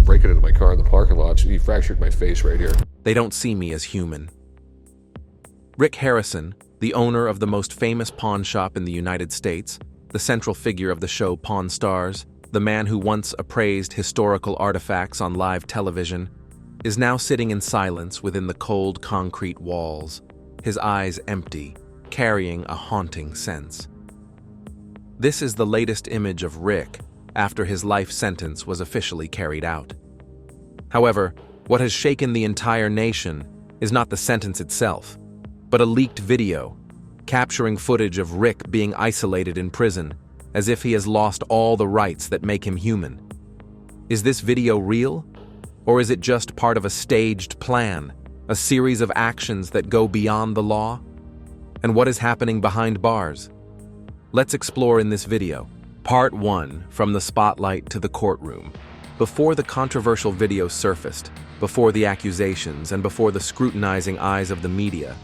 breaking into my car in the parking lot. He fractured my face right here. They don't see me as human. Rick Harrison, the owner of the most famous pawn shop in the United States, the central figure of the show Pawn Stars, the man who once appraised historical artifacts on live television, is now sitting in silence within the cold concrete walls, his eyes empty, carrying a haunting sense. This is the latest image of Rick after his life sentence was officially carried out. However, what has shaken the entire nation is not the sentence itself, but a leaked video capturing footage of Rick being isolated in prison as if he has lost all the rights that make him human. Is this video real? Or is it just part of a staged plan, a series of actions that go beyond the law? And what is happening behind bars? Let's explore in this video. Part 1, From the Spotlight to the Courtroom. Before the controversial video surfaced, before the accusations, and before the scrutinizing eyes of the media,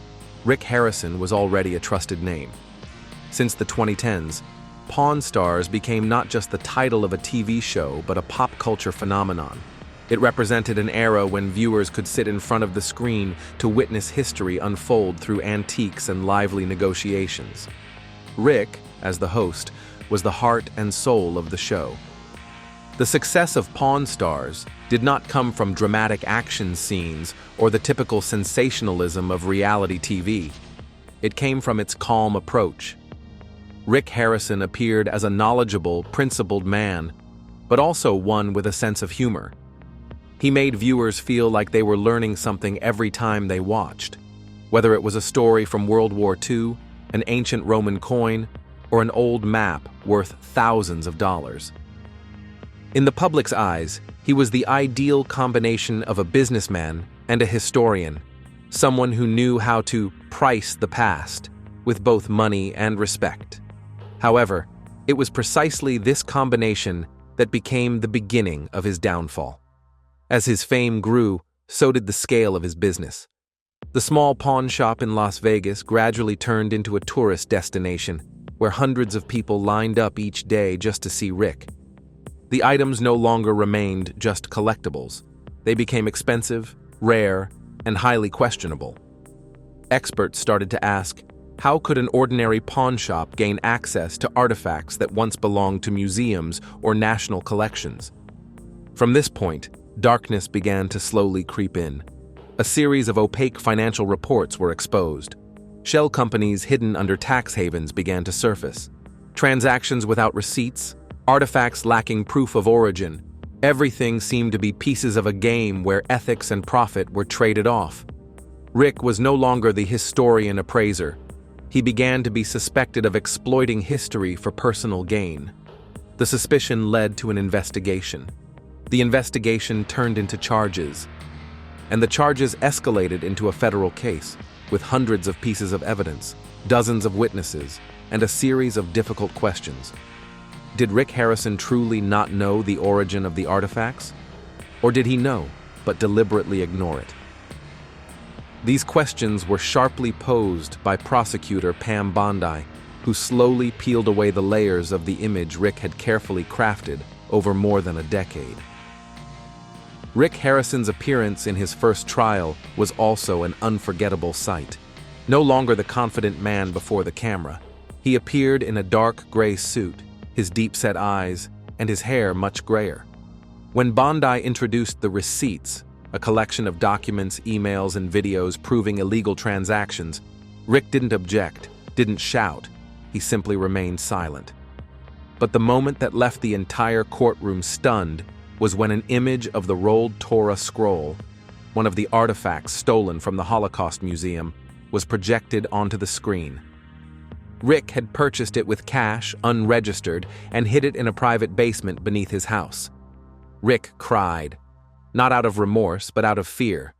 Rick Harrison was already a trusted name. Since the 2010s, Pawn Stars became not just the title of a TV show, but a pop culture phenomenon. It represented an era when viewers could sit in front of the screen to witness history unfold through antiques and lively negotiations. Rick, as the host, was the heart and soul of the show. The success of Pawn Stars did not come from dramatic action scenes or the typical sensationalism of reality TV. It came from its calm approach. Rick Harrison appeared as a knowledgeable, principled man, but also one with a sense of humor. He made viewers feel like they were learning something every time they watched, whether it was a story from World War II, an ancient Roman coin, or an old map worth thousands of dollars. In the public's eyes, he was the ideal combination of a businessman and a historian, someone who knew how to price the past with both money and respect. However, it was precisely this combination that became the beginning of his downfall. As his fame grew, so did the scale of his business. The small pawn shop in Las Vegas gradually turned into a tourist destination, where hundreds of people lined up each day just to see Rick. The items no longer remained just collectibles. They became expensive, rare, and highly questionable. Experts started to ask, how could an ordinary pawn shop gain access to artifacts that once belonged to museums or national collections? From this point, darkness began to slowly creep in. A series of opaque financial reports were exposed. Shell companies hidden under tax havens began to surface. Transactions without receipts, artifacts lacking proof of origin. Everything seemed to be pieces of a game where ethics and profit were traded off. Rick was no longer the historian appraiser. He began to be suspected of exploiting history for personal gain. The suspicion led to an investigation. The investigation turned into charges, and the charges escalated into a federal case, with hundreds of pieces of evidence, dozens of witnesses, and a series of difficult questions. Did Rick Harrison truly not know the origin of the artifacts? Or did he know, but deliberately ignore it? These questions were sharply posed by prosecutor Pam Bondi, who slowly peeled away the layers of the image Rick had carefully crafted over more than a decade. Rick Harrison's appearance in his first trial was also an unforgettable sight. No longer the confident man before the camera, he appeared in a dark gray suit, his deep-set eyes, and his hair much grayer. When Bondi introduced the receipts, a collection of documents, emails, and videos proving illegal transactions, Rick didn't object, didn't shout, he simply remained silent. But the moment that left the entire courtroom stunned was when an image of the rolled Torah scroll, one of the artifacts stolen from the Holocaust Museum, was projected onto the screen. Rick had purchased it with cash, unregistered, and hid it in a private basement beneath his house. Rick cried, not out of remorse, but out of fear.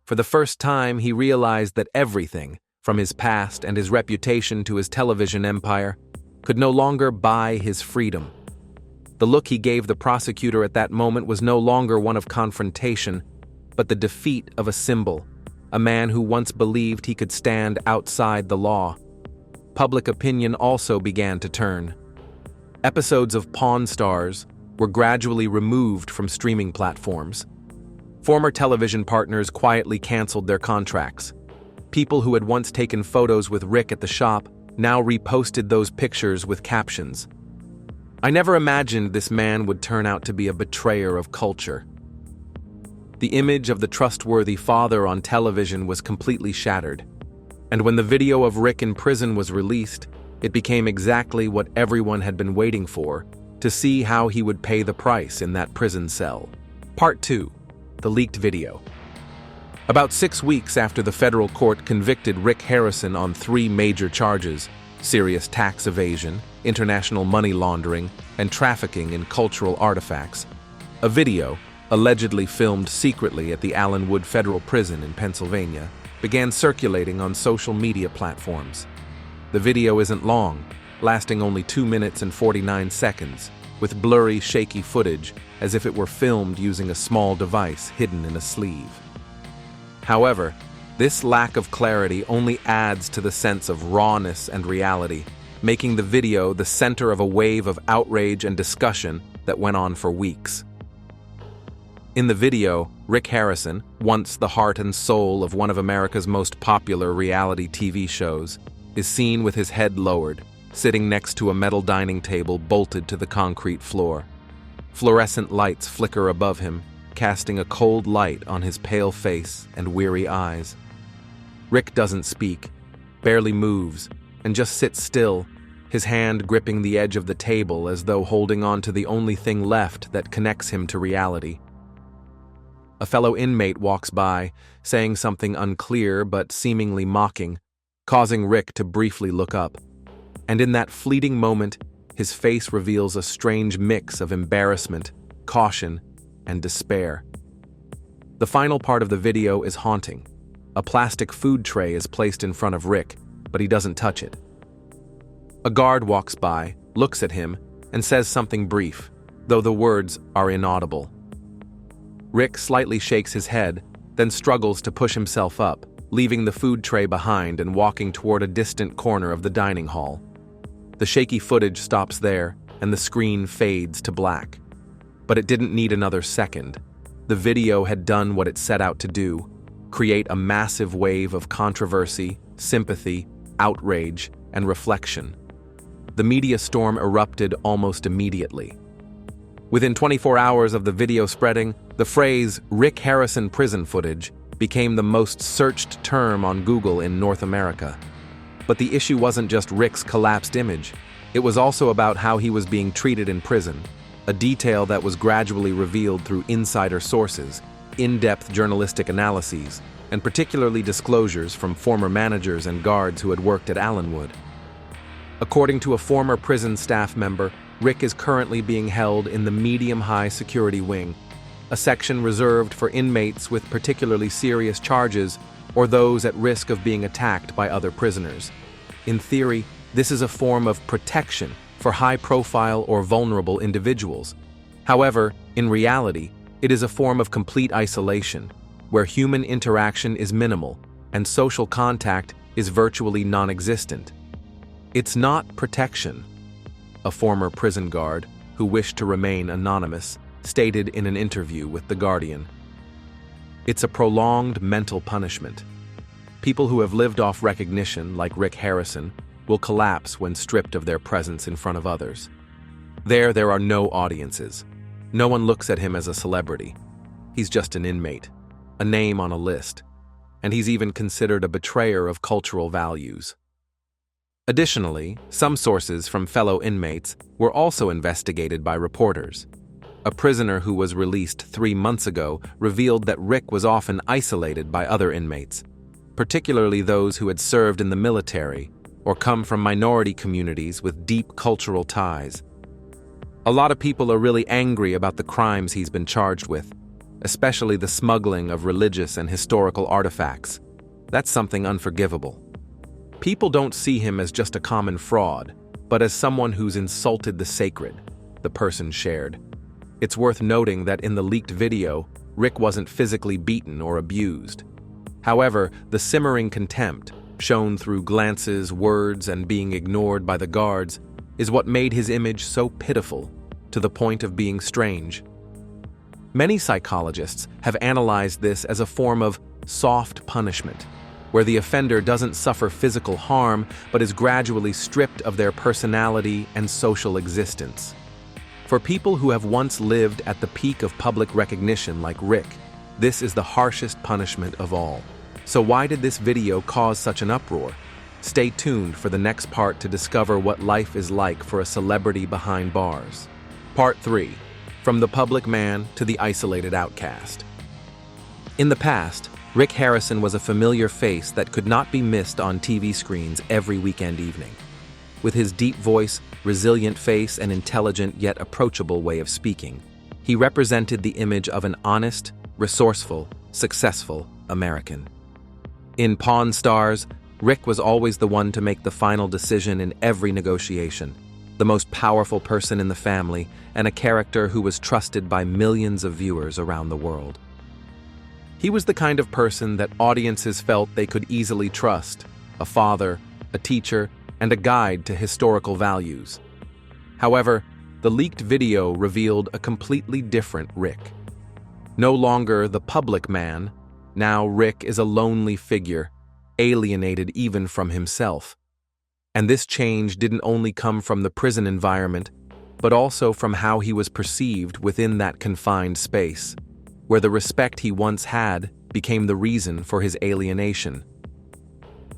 For the first time, he realized that everything, from his past and his reputation to his television empire, could no longer buy his freedom. The look he gave the prosecutor at that moment was no longer one of confrontation, but the defeat of a symbol, a man who once believed he could stand outside the law. Public opinion also began to turn. Episodes of Pawn Stars were were gradually removed from streaming platforms. Former television partners quietly canceled their contracts. People who had once taken photos with Rick at the shop now reposted those pictures with captions. "I never imagined this man would turn out to be a betrayer of culture." The image of the trustworthy father on television was completely shattered. And when the video of Rick in prison was released, it became exactly what everyone had been waiting for, to see how he would pay the price in that prison cell. Part 2. The leaked video. About 6 weeks after the federal court convicted Rick Harrison on 3 major charges: serious tax evasion, international money laundering, and trafficking in cultural artifacts, a video, allegedly filmed secretly at the Allenwood Federal Prison in Pennsylvania, began circulating on social media platforms. The video isn't long, lasting only 2 minutes and 49 seconds, with blurry, shaky footage as if it were filmed using a small device hidden in a sleeve. However, this lack of clarity only adds to the sense of rawness and reality, making the video the center of a wave of outrage and discussion that went on for weeks. In the video, Rick Harrison, once the heart and soul of one of America's most popular reality TV shows, is seen with his head lowered, sitting next to a metal dining table bolted to the concrete floor. Fluorescent lights flicker above him, casting a cold light on his pale face and weary eyes. Rick doesn't speak, barely moves, and just sits still, his hand gripping the edge of the table as though holding on to the only thing left that connects him to reality. A fellow inmate walks by, saying something unclear but seemingly mocking, causing Rick to briefly look up. And in that fleeting moment, his face reveals a strange mix of embarrassment, caution, and despair. The final part of the video is haunting. A plastic food tray is placed in front of Rick, but he doesn't touch it. A guard walks by, looks at him, and says something brief, though the words are inaudible. Rick slightly shakes his head, then struggles to push himself up, leaving the food tray behind and walking toward a distant corner of the dining hall. The shaky footage stops there, and the screen fades to black. But it didn't need another second. The video had done what it set out to do: create a massive wave of controversy, sympathy, outrage, and reflection. The media storm erupted almost immediately. Within 24 hours of the video spreading, the phrase "Rick Harrison prison footage" became the most searched term on Google in North America. But the issue wasn't just Rick's collapsed image. It was also about how he was being treated in prison, a detail that was gradually revealed through insider sources, in-depth journalistic analyses, and particularly disclosures from former managers and guards who had worked at Allenwood. According to a former prison staff member, Rick is currently being held in the medium-high security wing, a section reserved for inmates with particularly serious charges or those at risk of being attacked by other prisoners. In theory, this is a form of protection for high-profile or vulnerable individuals. However, in reality, it is a form of complete isolation, where human interaction is minimal and social contact is virtually non-existent. It's not protection, a former prison guard, who wished to remain anonymous, stated in an interview with The Guardian. It's a prolonged mental punishment. People who have lived off recognition, like Rick Harrison, will collapse when stripped of their presence in front of others. There are no audiences. No one looks at him as a celebrity. He's just an inmate, a name on a list, and he's even considered a betrayer of cultural values. Additionally, some sources from fellow inmates were also investigated by reporters. A prisoner who was released 3 months ago revealed that Rick was often isolated by other inmates, particularly those who had served in the military or come from minority communities with deep cultural ties. A lot of people are really angry about the crimes he's been charged with, especially the smuggling of religious and historical artifacts. That's something unforgivable. People don't see him as just a common fraud, but as someone who's insulted the sacred, the person shared. It's worth noting that in the leaked video, Rick wasn't physically beaten or abused. However, the simmering contempt, shown through glances, words, and being ignored by the guards, is what made his image so pitiful. to the point of being strange. Many psychologists have analyzed this as a form of soft punishment, where the offender doesn't suffer physical harm but is gradually stripped of their personality and social existence. For people who have once lived at the peak of public recognition like Rick, this is the harshest punishment of all. So why did this video cause such an uproar? Stay tuned for the next part to discover what life is like for a celebrity behind bars. Part 3. From the public man to the isolated outcast. In the past, Rick Harrison was a familiar face that could not be missed on TV screens every weekend evening. With his deep voice, resilient face, and intelligent yet approachable way of speaking, he represented the image of an honest, resourceful, successful American. In Pawn Stars, Rick was always the one to make the final decision in every negotiation, the most powerful person in the family, and a character who was trusted by millions of viewers around the world. He was the kind of person that audiences felt they could easily trust, a father, a teacher, and a guide to historical values. However, the leaked video revealed a completely different Rick. No longer the public man, now Rick is a lonely figure, alienated even from himself. And this change didn't only come from the prison environment, but also from how he was perceived within that confined space, where the respect he once had became the reason for his alienation.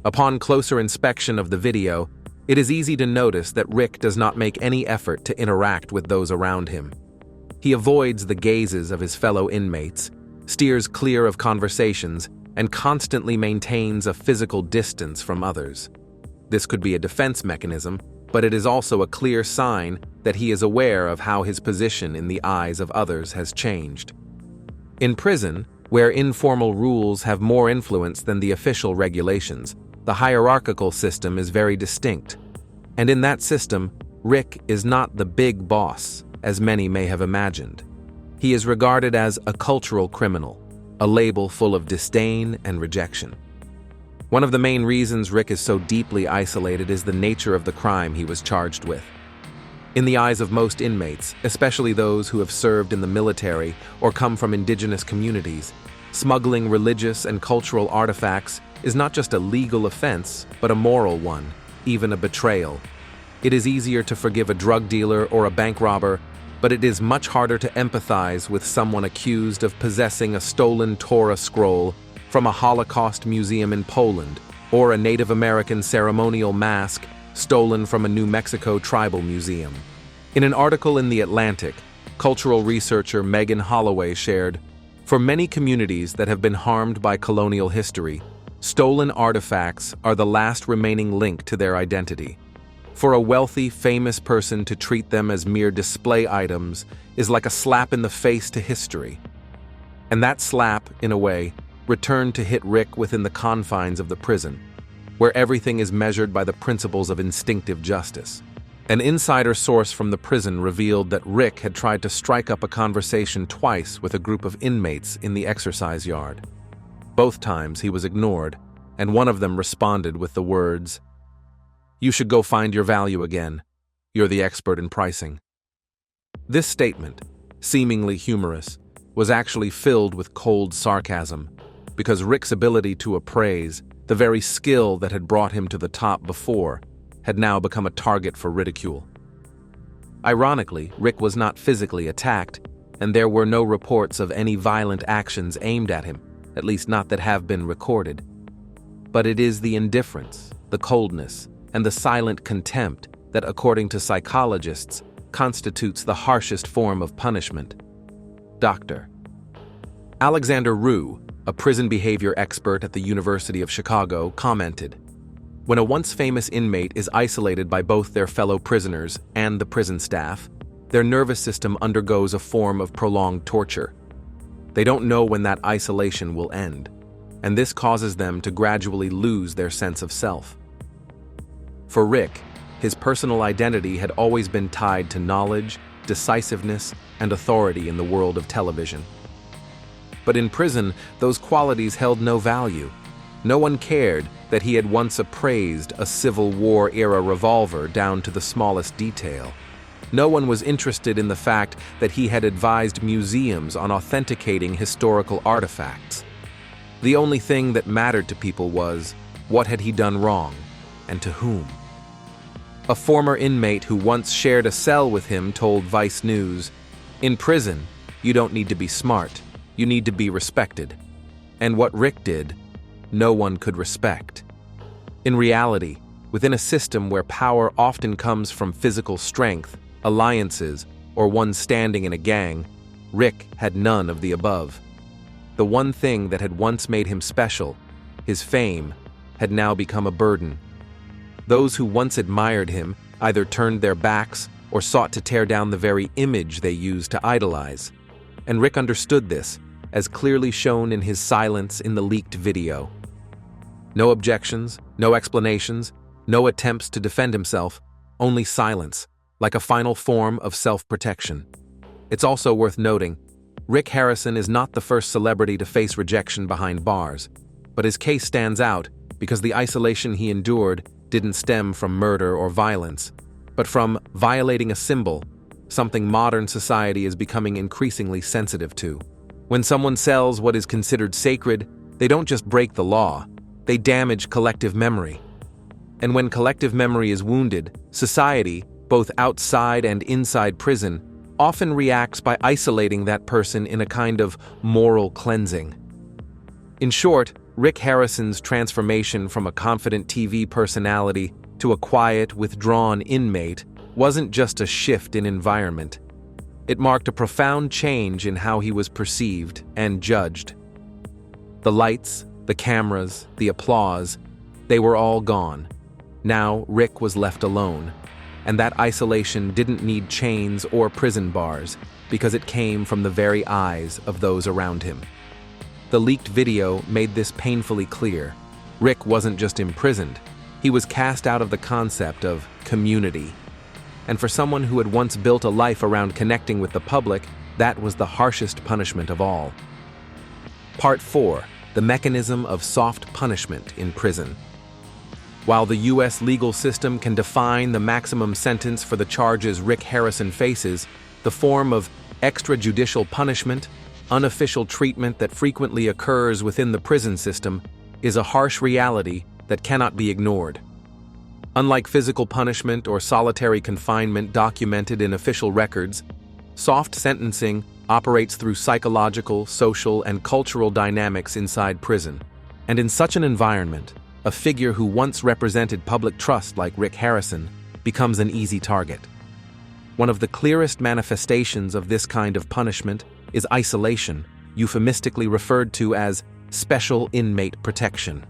Upon closer inspection of the video, it is easy to notice that Rick does not make any effort to interact with those around him. He avoids the gazes of his fellow inmates, steers clear of conversations, and constantly maintains a physical distance from others. This could be a defense mechanism, but it is also a clear sign that he is aware of how his position in the eyes of others has changed. In prison, where informal rules have more influence than the official regulations, the hierarchical system is very distinct. And in that system, Rick is not the big boss, as many may have imagined. He is regarded as a cultural criminal, a label full of disdain and rejection. One of the main reasons Rick is so deeply isolated is the nature of the crime he was charged with. In the eyes of most inmates, especially those who have served in the military or come from indigenous communities, smuggling religious and cultural artifacts is not just a legal offense, but a moral one, even a betrayal. It is easier to forgive a drug dealer or a bank robber, but it is much harder to empathize with someone accused of possessing a stolen Torah scroll from a Holocaust museum in Poland, or a Native American ceremonial mask stolen from a New Mexico tribal museum. In an article in The Atlantic, cultural researcher Megan Holloway shared, "For many communities that have been harmed by colonial history, stolen artifacts are the last remaining link to their identity. For a wealthy, famous person to treat them as mere display items is like a slap in the face to history." And that slap, in a way, returned to hit Rick within the confines of the prison, where everything is measured by the principles of instinctive justice. An insider source from the prison revealed that Rick had tried to strike up a conversation twice with a group of inmates in the exercise yard. Both times he was ignored, and one of them responded with the words, "You should go find your value again. You're the expert in pricing." This statement, seemingly humorous, was actually filled with cold sarcasm, because Rick's ability to appraise, the very skill that had brought him to the top before, had now become a target for ridicule. Ironically, Rick was not physically attacked, and there were no reports of any violent actions aimed at him, at least not that have been recorded. But it is the indifference, the coldness, and the silent contempt that, according to psychologists, constitutes the harshest form of punishment. Dr. Alexander Rue, a prison behavior expert at the University of Chicago, commented, "When a once famous inmate is isolated by both their fellow prisoners and the prison staff, their nervous system undergoes a form of prolonged torture. They don't know when that isolation will end, and this causes them to gradually lose their sense of self." For Rick, his personal identity had always been tied to knowledge, decisiveness, and authority in the world of television. But in prison, those qualities held no value. No one cared that he had once appraised a Civil War-era revolver down to the smallest detail. No one was interested in the fact that he had advised museums on authenticating historical artifacts. The only thing that mattered to people was, what had he done wrong, and to whom? A former inmate who once shared a cell with him told Vice News, "In prison, you don't need to be smart, you need to be respected." And what Rick did, no one could respect. In reality, within a system where power often comes from physical strength, alliances, or one standing in a gang, Rick had none of the above. The one thing that had once made him special, his fame, had now become a burden. Those who once admired him either turned their backs or sought to tear down the very image they used to idolize. And Rick understood this, as clearly shown in his silence in the leaked video. No objections, no explanations, no attempts to defend himself, only silence, like a final form of self-protection. It's also worth noting, Rick Harrison is not the first celebrity to face rejection behind bars, but his case stands out because the isolation he endured didn't stem from murder or violence, but from violating a symbol, something modern society is becoming increasingly sensitive to. When someone sells what is considered sacred, they don't just break the law, they damage collective memory. And when collective memory is wounded, society, both outside and inside prison, often reacts by isolating that person in a kind of moral cleansing. In short, Rick Harrison's transformation from a confident TV personality to a quiet, withdrawn inmate wasn't just a shift in environment. It marked a profound change in how he was perceived and judged. The lights, the cameras, the applause, they were all gone. Now Rick was left alone, and that isolation didn't need chains or prison bars because it came from the very eyes of those around him. The leaked video made this painfully clear. Rick wasn't just imprisoned, he was cast out of the concept of community. And for someone who had once built a life around connecting with the public, that was the harshest punishment of all. Part 4. The mechanism of soft punishment in prison. While the U.S. legal system can define the maximum sentence for the charges Rick Harrison faces, the form of extrajudicial punishment, unofficial treatment that frequently occurs within the prison system, is a harsh reality that cannot be ignored. Unlike physical punishment or solitary confinement documented in official records, soft sentencing operates through psychological, social, and cultural dynamics inside prison. And in such an environment, a figure who once represented public trust like Rick Harrison becomes an easy target. One of the clearest manifestations of this kind of punishment is isolation, euphemistically referred to as special inmate protection.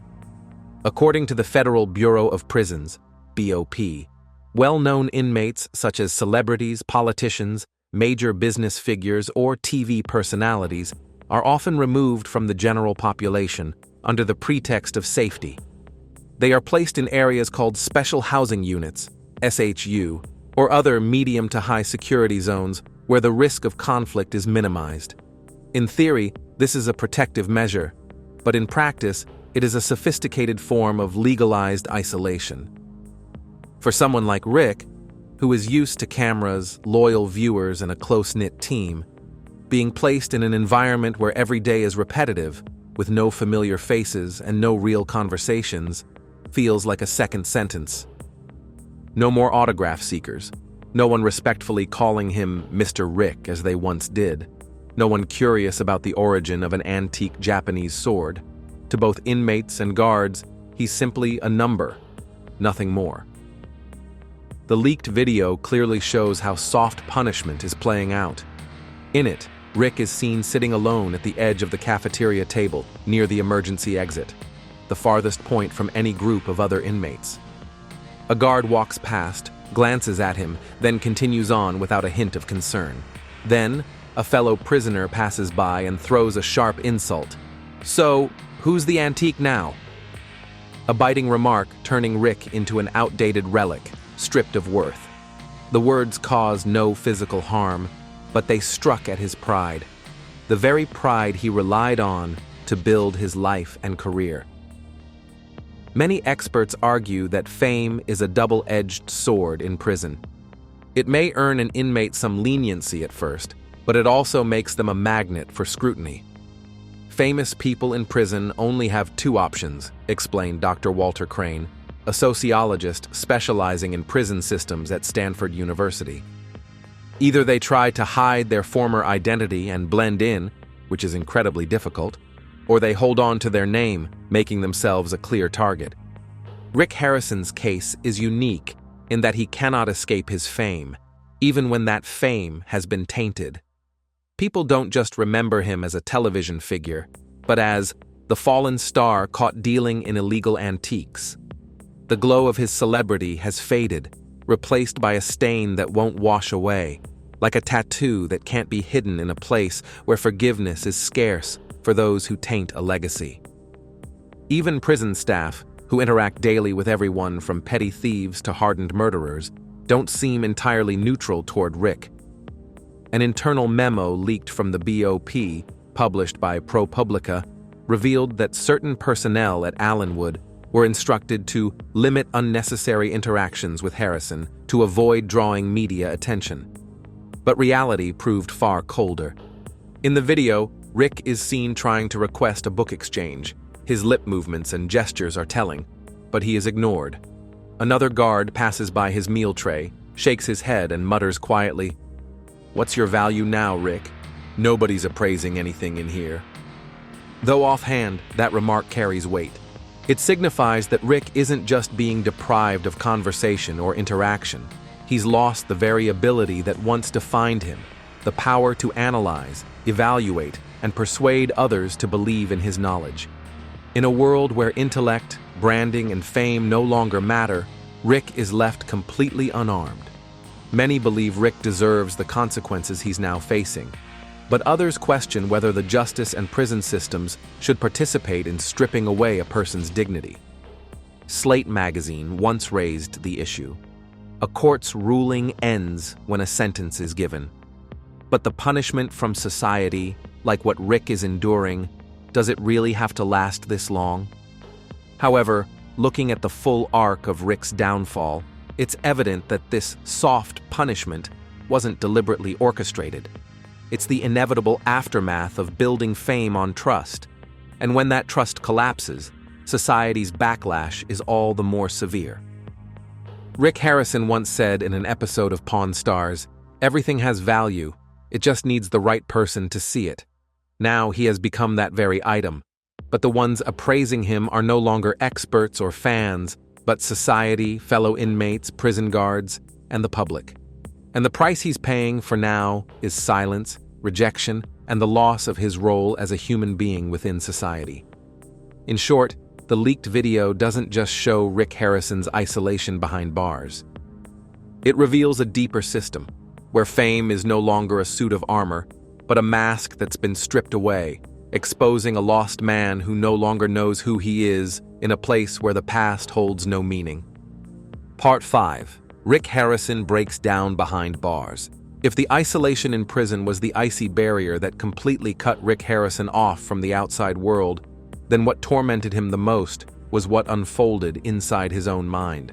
According to the Federal Bureau of Prisons, BOP, well-known inmates such as celebrities, politicians, major business figures, or TV personalities are often removed from the general population under the pretext of safety. They are placed in areas called Special Housing Units, SHU, or other medium to high security zones where the risk of conflict is minimized. In theory, this is a protective measure, but in practice, it is a sophisticated form of legalized isolation. For someone like Rick, who is used to cameras, loyal viewers, and a close-knit team, being placed in an environment where every day is repetitive, with no familiar faces and no real conversations, feels like a second sentence. No more autograph seekers, no one respectfully calling him Mr. Rick as they once did, no one curious about the origin of an antique Japanese sword. To both inmates and guards, he's simply a number, nothing more. The leaked video clearly shows how soft punishment is playing out. In it, Rick is seen sitting alone at the edge of the cafeteria table near the emergency exit, the farthest point from any group of other inmates. A guard walks past, glances at him, then continues on without a hint of concern. Then, a fellow prisoner passes by and throws a sharp insult. "So, who's the antique now?" A biting remark turning Rick into an outdated relic, stripped of worth. The words caused no physical harm, but they struck at his pride, the very pride he relied on to build his life and career. Many experts argue that fame is a double-edged sword in prison. It may earn an inmate some leniency at first, but it also makes them a magnet for scrutiny. Famous people in prison only have two options, explained Dr. Walter Crane, a sociologist specializing in prison systems at Stanford University. Either they try to hide their former identity and blend in, which is incredibly difficult, or they hold on to their name, making themselves a clear target. Rick Harrison's case is unique in that he cannot escape his fame, even when that fame has been tainted. People don't just remember him as a television figure, but as the fallen star caught dealing in illegal antiques. The glow of his celebrity has faded, replaced by a stain that won't wash away, like a tattoo that can't be hidden in a place where forgiveness is scarce for those who taint a legacy. Even prison staff, who interact daily with everyone from petty thieves to hardened murderers, don't seem entirely neutral toward Rick. An internal memo leaked from the BOP, published by ProPublica, revealed that certain personnel at Allenwood were instructed to limit unnecessary interactions with Harrison to avoid drawing media attention. But reality proved far colder. In the video, Rick is seen trying to request a book exchange. His lip movements and gestures are telling, but he is ignored. Another guard passes by his meal tray, shakes his head and mutters quietly, "What's your value now, Rick? Nobody's appraising anything in here." Though offhand, that remark carries weight. It signifies that Rick isn't just being deprived of conversation or interaction. He's lost the very ability that once defined him, the power to analyze, evaluate, and persuade others to believe in his knowledge. In a world where intellect, branding, and fame no longer matter, Rick is left completely unarmed. Many believe Rick deserves the consequences he's now facing, but others question whether the justice and prison systems should participate in stripping away a person's dignity. Slate magazine once raised the issue. A court's ruling ends when a sentence is given. But the punishment from society, like what Rick is enduring, does it really have to last this long? However, looking at the full arc of Rick's downfall, it's evident that this soft punishment wasn't deliberately orchestrated. It's the inevitable aftermath of building fame on trust, and when that trust collapses, society's backlash is all the more severe. Rick Harrison once said in an episode of Pawn Stars, "Everything has value, it just needs the right person to see it." Now he has become that very item, but the ones appraising him are no longer experts or fans, but society, fellow inmates, prison guards, and the public. And the price he's paying for now is silence, rejection, and the loss of his role as a human being within society. In short, the leaked video doesn't just show Rick Harrison's isolation behind bars. It reveals a deeper system, where fame is no longer a suit of armor, but a mask that's been stripped away, exposing a lost man who no longer knows who he is in a place where the past holds no meaning. Part 5. Rick Harrison breaks down behind bars. If the isolation in prison was the icy barrier that completely cut Rick Harrison off from the outside world, then what tormented him the most was what unfolded inside his own mind.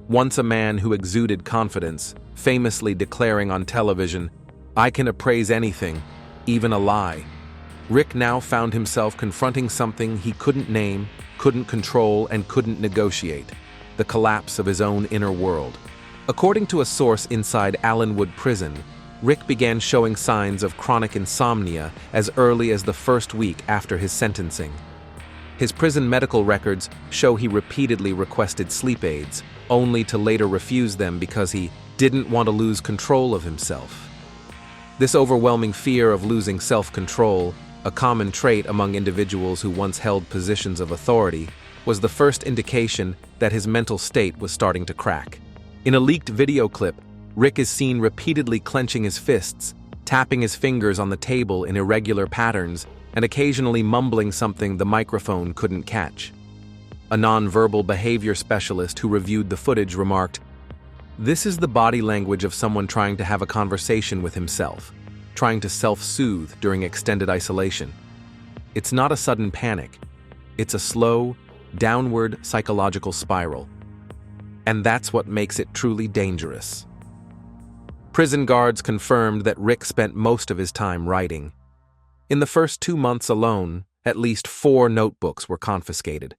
Once a man who exuded confidence, famously declaring on television, "I can appraise anything, even a lie," Rick now found himself confronting something he couldn't name, couldn't control, and couldn't negotiate: the collapse of his own inner world. According to a source inside Allenwood Prison, Rick began showing signs of chronic insomnia as early as the first week after his sentencing. His prison medical records show he repeatedly requested sleep aids, only to later refuse them because he didn't want to lose control of himself. This overwhelming fear of losing self-control, a common trait among individuals who once held positions of authority, was the first indication that his mental state was starting to crack. In a leaked video clip, Rick is seen repeatedly clenching his fists, tapping his fingers on the table in irregular patterns, and occasionally mumbling something the microphone couldn't catch. A nonverbal behavior specialist who reviewed the footage remarked, "This is the body language of someone trying to have a conversation with himself, trying to self-soothe during extended isolation. It's not a sudden panic. It's a slow, downward psychological spiral. And that's what makes it truly dangerous." Prison guards confirmed that Rick spent most of his time writing. In the first 2 months alone, at least 4 notebooks were confiscated.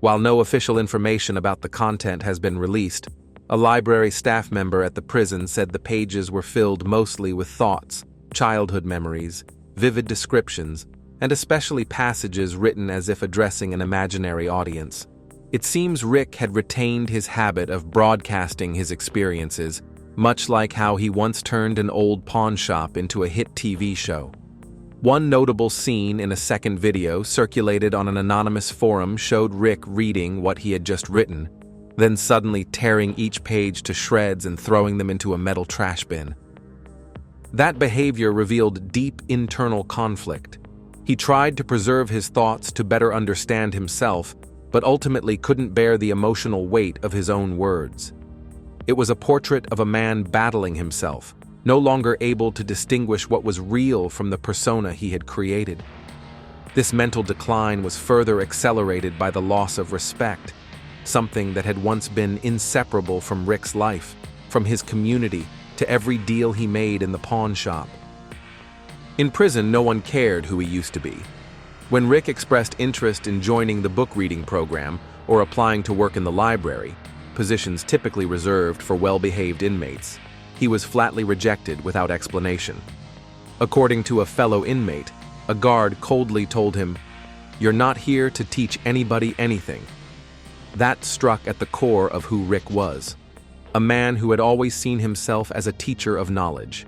While no official information about the content has been released, a library staff member at the prison said the pages were filled mostly with thoughts, childhood memories, vivid descriptions, and especially passages written as if addressing an imaginary audience. It seems Rick had retained his habit of broadcasting his experiences, much like how he once turned an old pawn shop into a hit TV show. One notable scene in a second video circulated on an anonymous forum showed Rick reading what he had just written, then suddenly tearing each page to shreds and throwing them into a metal trash bin. That behavior revealed deep internal conflict. He tried to preserve his thoughts to better understand himself, but ultimately couldn't bear the emotional weight of his own words. It was a portrait of a man battling himself, no longer able to distinguish what was real from the persona he had created. This mental decline was further accelerated by the loss of respect, something that had once been inseparable from Rick's life, from his community to every deal he made in the pawn shop. In prison, no one cared who he used to be. When Rick expressed interest in joining the book reading program or applying to work in the library, positions typically reserved for well-behaved inmates, he was flatly rejected without explanation. According to a fellow inmate, a guard coldly told him, "You're not here to teach anybody anything." That struck at the core of who Rick was, a man who had always seen himself as a teacher of knowledge.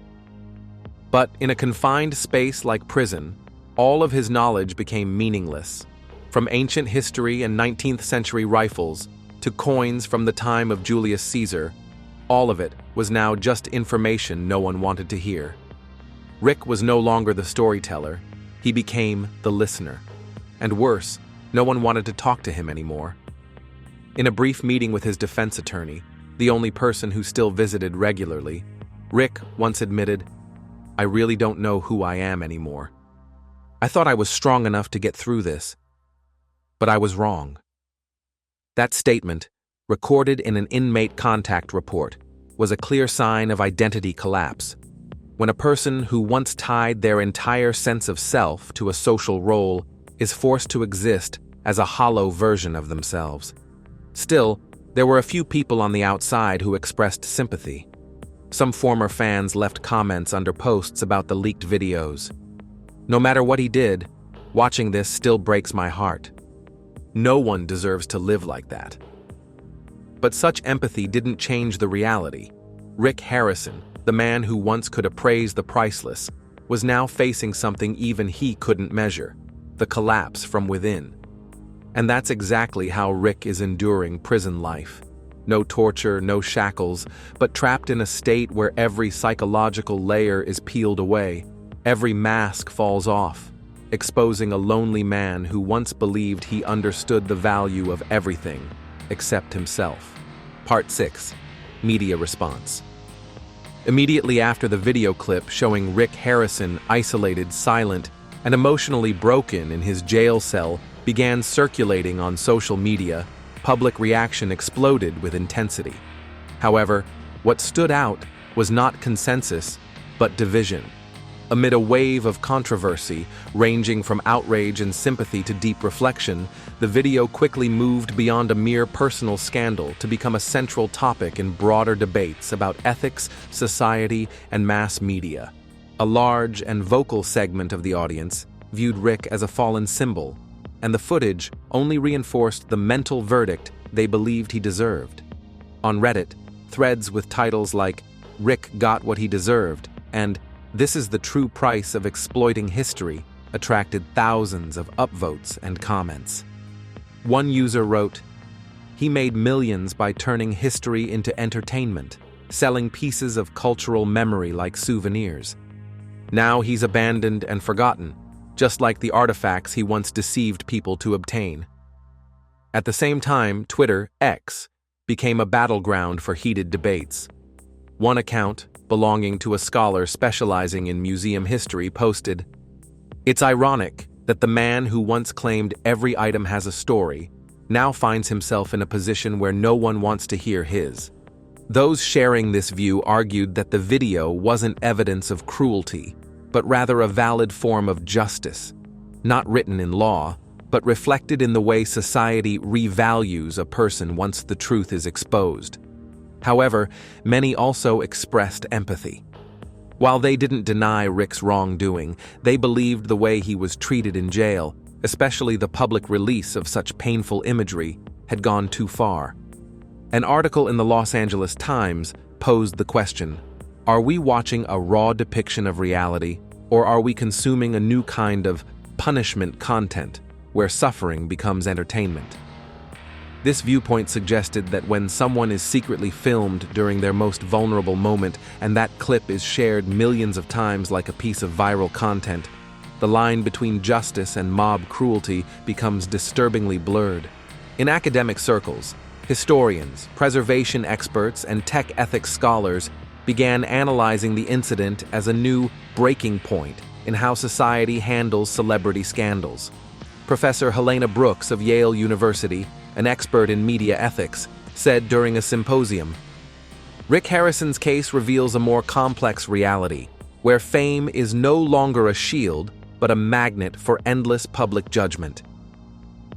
But in a confined space like prison, all of his knowledge became meaningless. From ancient history and 19th century rifles to coins from the time of Julius Caesar, all of it was now just information no one wanted to hear. Rick was no longer the storyteller, he became the listener. And worse, no one wanted to talk to him anymore. In a brief meeting with his defense attorney, the only person who still visited regularly, Rick once admitted, "I really don't know who I am anymore. I thought I was strong enough to get through this, but I was wrong." That statement, recorded in an inmate contact report, was a clear sign of identity collapse. When a person who once tied their entire sense of self to a social role is forced to exist as a hollow version of themselves. Still, there were a few people on the outside who expressed sympathy. Some former fans left comments under posts about the leaked videos. "No matter what he did, watching this still breaks my heart. No one deserves to live like that." But such empathy didn't change the reality. Rick Harrison, the man who once could appraise the priceless, was now facing something even he couldn't measure: the collapse from within. And that's exactly how Rick is enduring prison life. No torture, no shackles, but trapped in a state where every psychological layer is peeled away, every mask falls off, exposing a lonely man who once believed he understood the value of everything except himself. Part 6. Media response. Immediately after the video clip showing Rick Harrison isolated, silent, and emotionally broken in his jail cell began circulating on social media, public reaction exploded with intensity. However, what stood out was not consensus, but division. Amid a wave of controversy, ranging from outrage and sympathy to deep reflection, the video quickly moved beyond a mere personal scandal to become a central topic in broader debates about ethics, society, and mass media. A large and vocal segment of the audience viewed Rick as a fallen symbol, and the footage only reinforced the mental verdict they believed he deserved. On Reddit, threads with titles like "Rick got what he deserved" and "This is the true price of exploiting history" attracted thousands of upvotes and comments. One user wrote, "He made millions by turning history into entertainment, selling pieces of cultural memory like souvenirs. Now he's abandoned and forgotten, just like the artifacts he once deceived people to obtain." At the same time, Twitter, X, became a battleground for heated debates. One account, belonging to a scholar specializing in museum history, posted, "It's ironic that the man who once claimed every item has a story now finds himself in a position where no one wants to hear his. Those sharing this view argued that the video wasn't evidence of cruelty, but rather a valid form of justice, not written in law, but reflected in the way society revalues a person once the truth is exposed. However, many also expressed empathy. While they didn't deny Rick's wrongdoing, they believed the way he was treated in jail, especially the public release of such painful imagery, had gone too far. An article in the Los Angeles Times posed the question, are we watching a raw depiction of reality, or are we consuming a new kind of punishment content, where suffering becomes entertainment? This viewpoint suggested that when someone is secretly filmed during their most vulnerable moment and that clip is shared millions of times like a piece of viral content, the line between justice and mob cruelty becomes disturbingly blurred. In academic circles, historians, preservation experts, and tech ethics scholars began analyzing the incident as a new breaking point in how society handles celebrity scandals. Professor Helena Brooks of Yale University, an expert in media ethics, said during a symposium, "Rick Harrison's case reveals a more complex reality, where fame is no longer a shield, but a magnet for endless public judgment."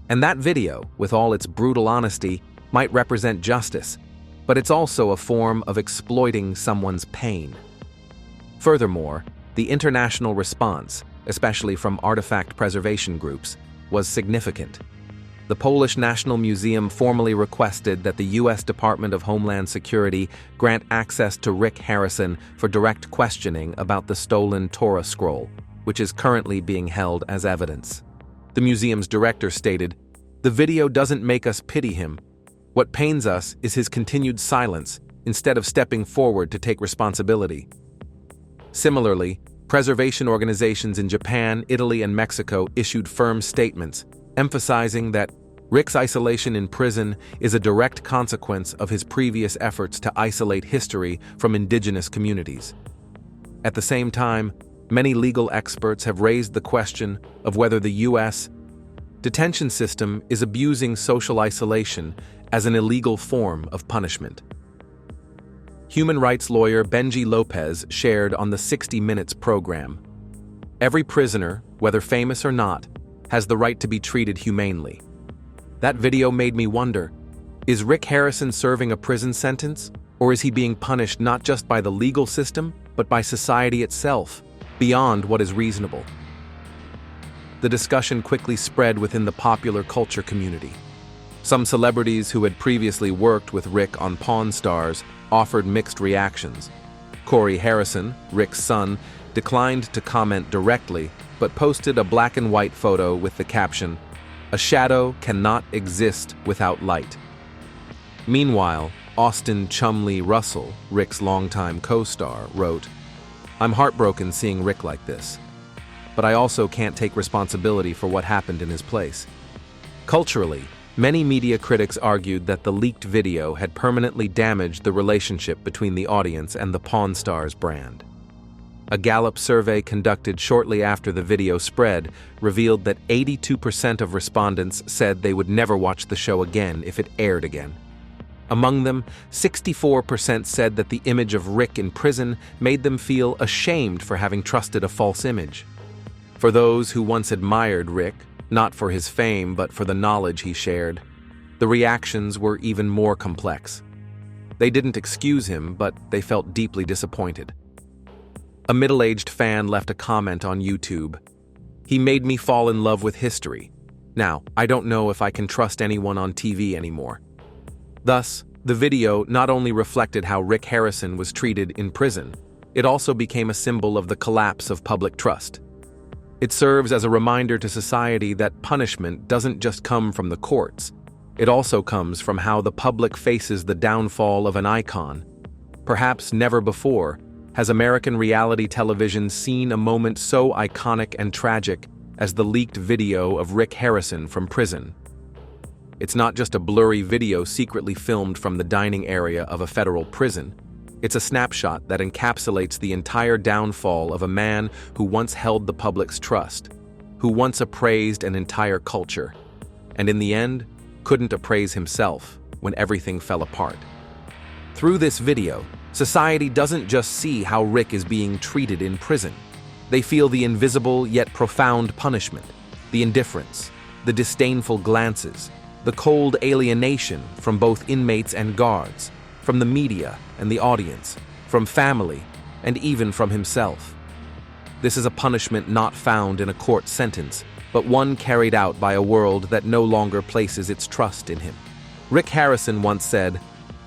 And that video, with all its brutal honesty, might represent justice, but it's also a form of exploiting someone's pain. Furthermore, the international response, especially from artifact preservation groups, was significant. The Polish National Museum formally requested that the U.S. Department of Homeland Security grant access to Rick Harrison for direct questioning about the stolen Torah scroll, which is currently being held as evidence. The museum's director stated, "The video doesn't make us pity him. What pains us is his continued silence instead of stepping forward to take responsibility." Similarly, preservation organizations in Japan, Italy, and Mexico issued firm statements, emphasizing that Rick's isolation in prison is a direct consequence of his previous efforts to isolate history from indigenous communities. At the same time, many legal experts have raised the question of whether the U.S. detention system is abusing social isolation as an illegal form of punishment. Human rights lawyer Benji Lopez shared on the 60 Minutes program, "Every prisoner, whether famous or not, has the right to be treated humanely." That video made me wonder, is Rick Harrison serving a prison sentence, or is he being punished not just by the legal system, but by society itself, beyond what is reasonable? The discussion quickly spread within the popular culture community. Some celebrities who had previously worked with Rick on Pawn Stars offered mixed reactions. Corey Harrison, Rick's son, declined to comment directly, but posted a black and white photo with the caption, "A shadow cannot exist without light." Meanwhile, Austin Chumley Russell, Rick's longtime co-star, wrote, "I'm heartbroken seeing Rick like this, but I also can't take responsibility for what happened in his place." Culturally, many media critics argued that the leaked video had permanently damaged the relationship between the audience and the Pawn Stars brand. A Gallup survey conducted shortly after the video spread revealed that 82% of respondents said they would never watch the show again if it aired again. Among them, 64% said that the image of Rick in prison made them feel ashamed for having trusted a false image. For those who once admired Rick, not for his fame but for the knowledge he shared, the reactions were even more complex. They didn't excuse him, but they felt deeply disappointed. A middle-aged fan left a comment on YouTube. "He made me fall in love with history. Now, I don't know if I can trust anyone on TV anymore." Thus, the video not only reflected how Rick Harrison was treated in prison, it also became a symbol of the collapse of public trust. It serves as a reminder to society that punishment doesn't just come from the courts. It also comes from how the public faces the downfall of an icon. Perhaps never before has American reality television seen a moment so iconic and tragic as the leaked video of Rick Harrison from prison. It's not just a blurry video secretly filmed from the dining area of a federal prison. It's a snapshot that encapsulates the entire downfall of a man who once held the public's trust, who once appraised an entire culture, and in the end, couldn't appraise himself when everything fell apart. Through this video, society doesn't just see how Rick is being treated in prison. They feel the invisible yet profound punishment, the indifference, the disdainful glances, the cold alienation from both inmates and guards, from the media and the audience, from family, and even from himself. This is a punishment not found in a court sentence, but one carried out by a world that no longer places its trust in him. Rick Harrison once said,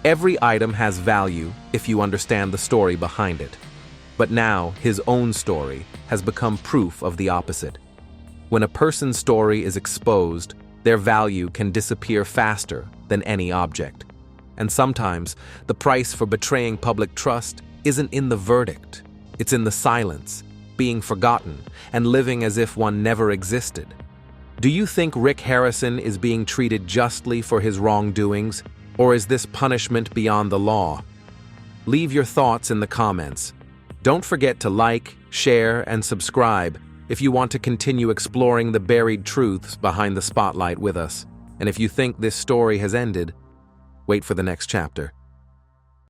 "Every item has value if you understand the story behind it." But now, his own story has become proof of the opposite. When a person's story is exposed, their value can disappear faster than any object. And sometimes, the price for betraying public trust isn't in the verdict. It's in the silence, being forgotten, and living as if one never existed. Do you think Rick Harrison is being treated justly for his wrongdoings, or is this punishment beyond the law? Leave your thoughts in the comments. Don't forget to like, share, and subscribe if you want to continue exploring the buried truths behind the spotlight with us. And if you think this story has ended, wait for the next chapter.